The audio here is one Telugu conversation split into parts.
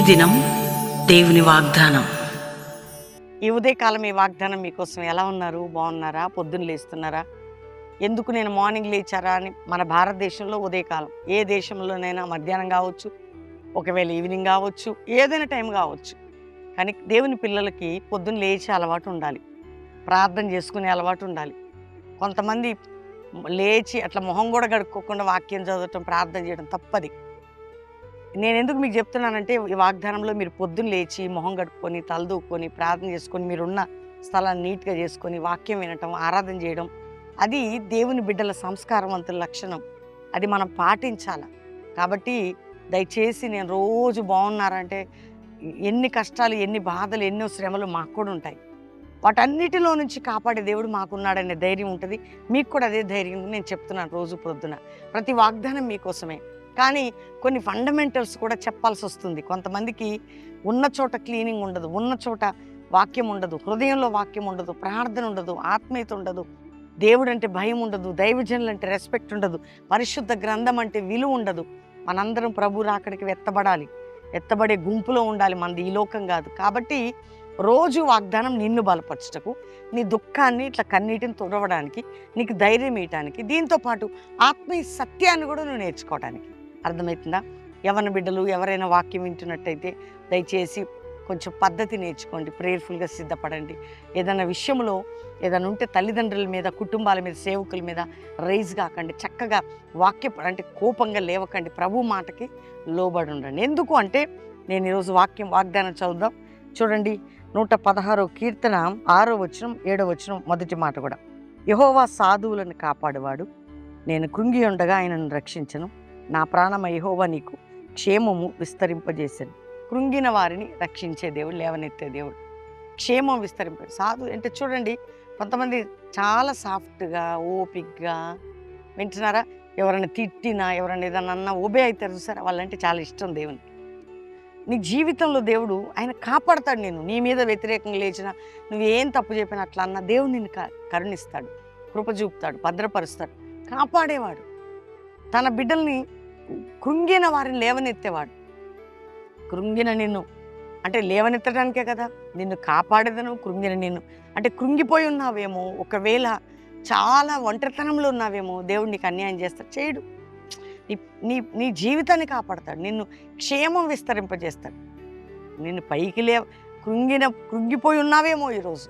దినం దేవుని వాగ్దానం. ఈ ఉదయకాలం ఈ వాగ్దానం మీకోసం ఎలా ఉన్నారు? బాగున్నారా? పొద్దున్న లేస్తున్నారా? ఎందుకు నేను మార్నింగ్ లేచారా అని మన భారతదేశంలో ఉదయకాలం, ఏ దేశంలోనైనా మధ్యాహ్నం కావచ్చు, ఒకవేళ ఈవినింగ్ కావచ్చు, ఏదైనా టైం కావచ్చు. కానీ దేవుని పిల్లలకి పొద్దున్న లేచే అలవాటు ఉండాలి, ప్రార్థన చేసుకునే అలవాటు ఉండాలి. కొంతమంది లేచి అట్లా మొహం కూడా కడుక్కోకుండా వాక్యం చదవటం, ప్రార్థన చేయడం తప్పది. నేను ఎందుకు మీకు చెప్తున్నానంటే, ఈ వాగ్దానంలో మీరు పొద్దున్న లేచి మొహం కడుక్కొని, తలదూక్కొని, ప్రార్థన చేసుకొని, మీరున్న స్థలాన్ని నీట్గా చేసుకొని, వాక్యం వినటం, ఆరాధన చేయడం, అది దేవుని బిడ్డల సంస్కారవంతుల లక్షణం. అది మనం పాటించాలి. కాబట్టి దయచేసి నేను రోజు బాగున్నారంటే, ఎన్ని కష్టాలు, ఎన్ని బాధలు, ఎన్నో శ్రమలు మాకు కూడా ఉంటాయి. వాటన్నిటిలో నుంచి కాపాడే దేవుడు మాకున్నాడనే ధైర్యం ఉంటుంది. మీకు కూడా అదే ధైర్యం నేను చెప్తున్నాను రోజు పొద్దున. ప్రతి వాగ్దానం మీకోసమే. కానీ కొన్ని ఫండమెంటల్స్ కూడా చెప్పాల్సి వస్తుంది. కొంతమందికి ఉన్న చోట క్లీనింగ్ ఉండదు, ఉన్న చోట వాక్యం ఉండదు, హృదయంలో వాక్యం ఉండదు, ప్రార్థన ఉండదు, ఆత్మీయత ఉండదు, దేవుడు అంటే భయం ఉండదు, దైవజనులు అంటే రెస్పెక్ట్ ఉండదు, పరిశుద్ధ గ్రంథం అంటే విలువ ఉండదు. మనందరం ప్రభు రాకడికి ఎత్తబడే గుంపులో ఉండాలి. మనది ఈ లోకం కాదు. కాబట్టి రోజు వాగ్దానం నిన్ను బలపరచుటకు, నీ దుఃఖాన్ని ఇట్లా కన్నీటిని తుడవడానికి, నీకు ధైర్యం ఇవ్వడానికి, దీంతోపాటు ఆత్మీయ సత్యాన్ని కూడా నువ్వు నేర్చుకోవడానికి. అర్థమవుతుందా? యవ్వన బిడ్డలు ఎవరైనా వాక్యం వింటున్నట్టయితే దయచేసి కొంచెం పద్ధతి నేర్చుకోండి, ప్రేయర్ఫుల్గా సిద్ధపడండి. ఏదైనా విషయంలో ఏదైనా ఉంటే తల్లిదండ్రుల మీద, కుటుంబాల మీద, సేవకుల మీద రైజ్ కాకండి. చక్కగా అంటే కోపంగా లేవకండి. ప్రభు మాటకి లోబడి ఉండండి. ఎందుకు అంటే, నేను ఈరోజు వాగ్దానం చదువుదాం. చూడండి, 116వ కీర్తన 6వ వచనం 7వ వచనం మొదటి మాట కూడా. యెహోవా సాధువులను కాపాడువాడు, నేను కృంగి ఉండగా ఆయనను రక్షించను. నా ప్రాణమ యెహోవా నీకు క్షేమము విస్తరింపజేశాను. కృంగిన వారిని రక్షించే దేవుడు, లేవనెత్తే దేవుడు, క్షేమం సాధు అంటే చూడండి, కొంతమంది చాలా సాఫ్ట్గా, ఓపిక్గా వింటున్నారా? ఎవరైనా తిట్టినా, ఎవరైనా ఏదన్నా అన్నా ఒబే అవుతారు చూసారా? వాళ్ళంటే చాలా ఇష్టం దేవునికి. నీ జీవితంలో దేవుడు ఆయన కాపాడతాడు. నీ మీద వ్యతిరేకంగా లేచిన, నువ్వేం తప్పు చెప్పినా అట్లా అన్న దేవుడు నిన్ను కరుణిస్తాడు, కృప చూపుతాడు, భద్రపరుస్తాడు, కాపాడేవాడు. తన బిడ్డల్ని, కృంగిన వారిని లేవనెత్తేవాడు. కృంగిన నిన్ను అంటే లేవనెత్తడానికే కదా, నిన్ను కాపాడేదను. కృంగిన నిన్ను అంటే కృంగిపోయి ఉన్నావేమో, ఒకవేళ చాలా ఒంటరితనంలో ఉన్నావేమో, దేవుడు నీకు అన్యాయం చేస్తాడు, చేయడు. నీ నీ జీవితాన్ని కాపాడతాడు, నిన్ను క్షేమం విస్తరింపజేస్తాడు. నిన్ను పైకి కృంగిపోయి ఉన్నావేమో, ఈరోజు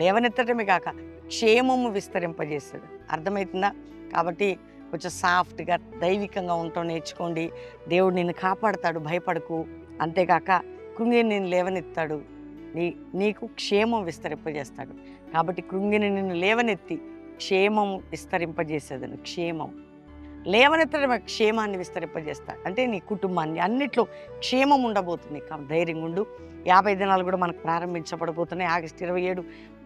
లేవనెత్తటమే కాక క్షేమము విస్తరింపజేస్తాడు. అర్థమవుతుందా? కాబట్టి కొంచెం సాఫ్ట్గా, దైవికంగా ఉండటం నేర్చుకోండి. దేవుడు నిన్ను కాపాడతాడు, భయపడకు. అంతేకాక కృంగిని నిన్ను లేవనెత్తాడు, నీకు క్షేమం విస్తరింపజేస్తాడు. కాబట్టి కృంగిని నిన్ను లేవనెత్తి క్షేమం విస్తరింపజేసేదను. క్షేమం లేవనెత్తడం క్షేమాన్ని విస్తరింపజేస్తాడు. అంటే నీ కుటుంబాన్ని అన్నిట్లో క్షేమం ఉండబోతుంది. ధైర్యంగా ఉండు. 50 దినాలు కూడా మనకు ప్రారంభించబడబోతున్నాయి. ఆగస్టు 27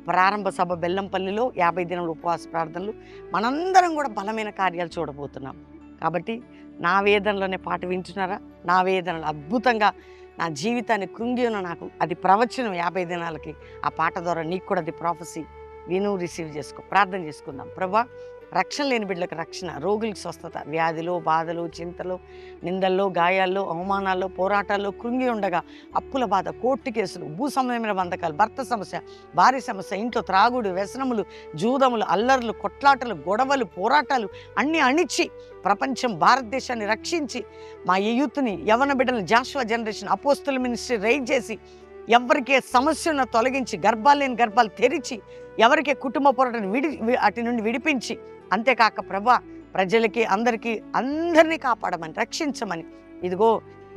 ప్రారంభ సభ బెల్లంపల్లిలో 50 దినాల ఉపవాస ప్రార్థనలు. మనందరం కూడా బలమైన కార్యాలు చూడబోతున్నాం. కాబట్టి నా వేదనలోనే పాట వింటున్నారా? నా వేదనలు అద్భుతంగా నా జీవితాన్ని కృంగి ఉన్న నాకు అది ప్రవచనం. 50 దినాలకి ఆ పాట ద్వారా నీకు కూడా అది ప్రాఫెసీ. విను, రిసీవ్ చేసుకో. ప్రార్థన చేసుకుందాం. ప్రభా, రక్షణ లేని బిడ్డలకు రక్షణ, రోగులకు స్వస్థత, వ్యాధిలో, బాధలు, చింతలు, నిందల్లో, గాయాల్లో, అవమానాల్లో, పోరాటాల్లో కృంగి ఉండగా అప్పుల బాధ, కోర్టు కేసులు, భూ సంబంధమైన బంధకాలు, భర్త సమస్య, భార్య సమస్య, ఇంట్లో త్రాగుడు, వ్యసనములు, జూదములు, అల్లర్లు, కొట్లాటలు, గొడవలు, పోరాటాలు అన్నీ అణిచి ప్రపంచం, భారతదేశాన్ని రక్షించి మా యూత్ని, యవ్వన బిడ్డలను, జాషువా జనరేషన్ అపోస్తుల మినిస్ట్రీ రైజ్ చేసి, ఎవరికే సమస్యను తొలగించి, గర్భాలు లేని గర్భాలు తెరిచి, ఎవరికే కుటుంబ పోరాటాన్ని అటు నుండి విడిపించి, అంతేకాక ప్రభా, ప్రజలకి అందరినీ కాపాడమని, రక్షించమని, ఇదిగో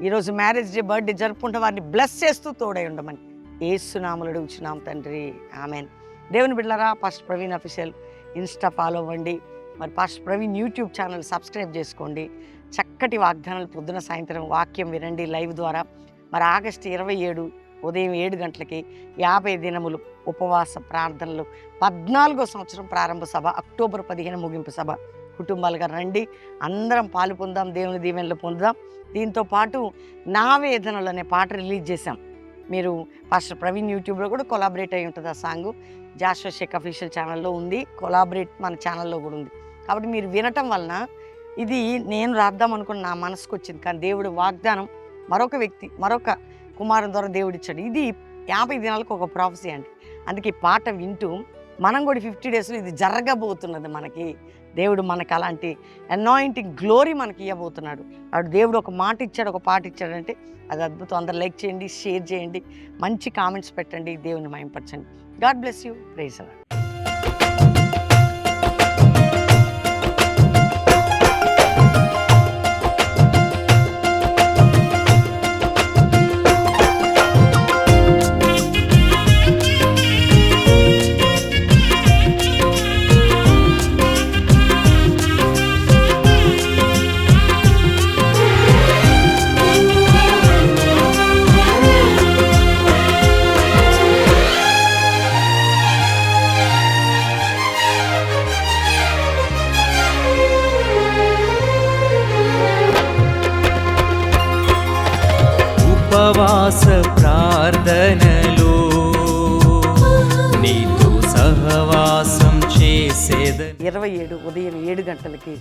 ఈరోజు మ్యారేజ్ డే, బర్త్డే జరుపుకుంటే వారిని బ్లెస్ చేస్తూ తోడై ఉండమని యేసు నామములో అడుగుచున్నాం తండ్రి, ఆమెన్. దేవుని బిడ్డలారా, pastor Praveen official Insta follow అవ్వండి. మరి pastor Praveen YouTube channel subscribe చేసుకోండి. చక్కటి వాగ్దానాలు పొద్దున సాయంత్రం వాక్యం వినండి లైవ్ ద్వారా. మరి ఆగస్టు 27 ఉదయం 7 గంటలకి 50 దినములు ఉపవాస ప్రార్థనలు, 14వ సంవత్సరం ప్రారంభ సభ, అక్టోబర్ 15 ముగింపు సభ. కుటుంబాలుగా రండి, అందరం పాలు పొందాం, దేవుని దీవెనలు పొందుదాం. దీంతోపాటు నా వేదనలు అనే పాట రిలీజ్ చేశాం. మీరు పాస్టర్ ప్రవీణ్ యూట్యూబ్లో కూడా కొలాబరేట్ అయి ఉంటుంది ఆ సాంగ్. జాషువా షేక్ అఫీషియల్ ఛానల్లో ఉంది, కొలాబరేట్ మన ఛానల్లో కూడా ఉంది. కాబట్టి మీరు వినటం వలన ఇది నేను రాద్దాం అనుకున్న నా మనసుకు వచ్చింది. కానీ దేవుడు వాగ్దానం మరొక వ్యక్తి, మరొక కుమారుని ద్వారా దేవుడు ఇచ్చాడు. ఇది 50 దినాలకు ఒక ప్రాఫెసీ అండి. అందుకే ఈ పాట వింటూ మనం కూడా 50 డేస్లో ఇది జరగబోతున్నది. మనకి దేవుడు మనకు అలాంటి అనాయింటింగ్ గ్లోరీ మనకి ఇవ్వబోతున్నాడు. అప్పుడు దేవుడు ఒక మాట ఇచ్చాడు, ఒక పాట ఇచ్చాడంటే అది అద్భుతం. అందరు లైక్ చేయండి, షేర్ చేయండి, మంచి కామెంట్స్ పెట్టండి, దేవుని మహిమపరచండి. God bless you. Praise the Lord. ఉపవాస ప్రార్థనలో నీతో సహవాసం చేసేదని 27 ఉదయం 7 గంటలకి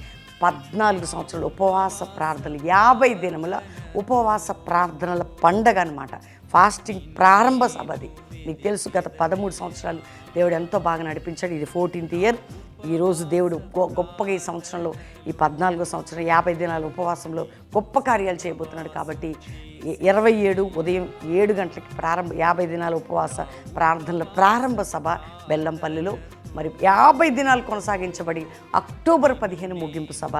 14 సంవత్సరాలు ఉపవాస ప్రార్థనలు, 50 దినముల ఉపవాస ప్రార్థనల పండగ అనమాట. ఫాస్టింగ్ ప్రారంభ సభ అది. మీకు తెలుసు, గత 13 సంవత్సరాలు దేవుడు ఎంతో బాగా నడిపించాడు. ఇది 14th ఇయర్. ఈరోజు దేవుడు గొప్పగా ఈ సంవత్సరంలో, ఈ 14వ సంవత్సరం 50 దినాల ఉపవాసంలో గొప్ప కార్యాలు చేయబోతున్నాడు. కాబట్టి 27 ఉదయం 7 గంటలకి 50 దినాల ఉపవాస ప్రార్థనల ప్రారంభ సభ బెల్లంపల్లిలో. మరి 50 దినాలు కొనసాగించబడి అక్టోబర్ 15 ముగింపు సభ.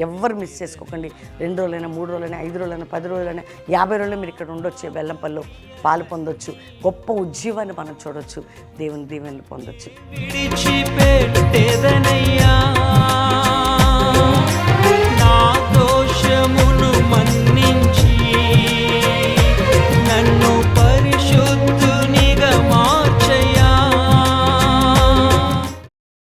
ఎవ్వరు మిస్ చేసుకోకండి. 2 రోజులైనా, 3 రోజులైనా, 5 రోజులైనా, 10 రోజులైనా, 50 రోజులైనా మీరు ఇక్కడ ఉండొచ్చు. బెల్లంపల్లిలో పాలు పొందొచ్చు. గొప్ప ఉజ్జీవాన్ని మనం చూడొచ్చు. దేవుని దీవెనలు పొందొచ్చు. విడిచిపెట్టేదనయ్యా